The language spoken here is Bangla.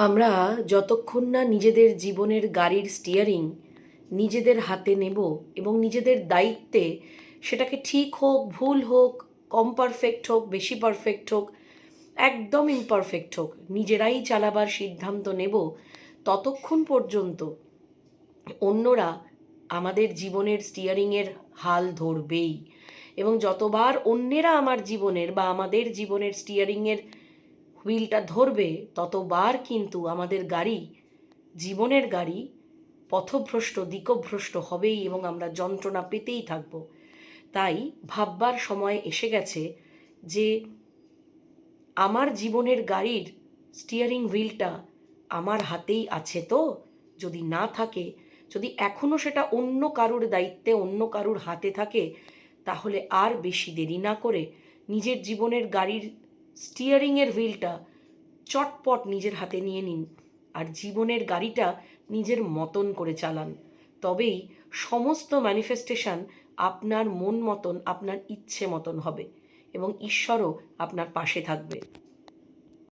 আমরা যতক্ষণ না নিজেদের জীবনের গাড়ির স্টিয়ারিং নিজেদের হাতে নেব এবং নিজেদের দায়িত্বে, সেটাকে ঠিক হোক ভুল হোক, কম পারফেক্ট হোক বেশি পারফেক্ট হোক একদম ইমপারফেক্ট হোক, নিজেরাই চালাবার সিদ্ধান্ত নেব, ততক্ষণ পর্যন্ত অন্যরা আমাদের জীবনের স্টিয়ারিংয়ের হাল ধরবেই। এবং যতবার অন্যেরা আমার জীবনের বা আমাদের জীবনের স্টিয়ারিংয়ের হুইলটা ধরবে, ততবার কিন্তু আমাদের গাড়ি, জীবনের গাড়ি পথভ্রষ্ট দিকভ্রষ্ট হবেই এবং আমরা যন্ত্রণা পেতেই থাকব। তাই ভাববার সময় এসে গেছে যে আমার জীবনের গাড়ির স্টিয়ারিং হুইলটা আমার হাতেই আছে তো? যদি না থাকে, যদি এখনও সেটা অন্য কারুর দায়িত্বে অন্য কারুর হাতে থাকে, তাহলে আর বেশি দেরি না করে নিজের জীবনের গাড়ির স্টিয়ারিংয়ের হুইলটা চটপট নিজের হাতে নিয়ে নিন আর জীবনের গাড়িটা নিজের মতন করে চালান। তবেই সমস্ত ম্যানিফেস্টেশন আপনার মন মতন, আপনার ইচ্ছে মতন হবে এবং ঈশ্বরও আপনার পাশে থাকবে।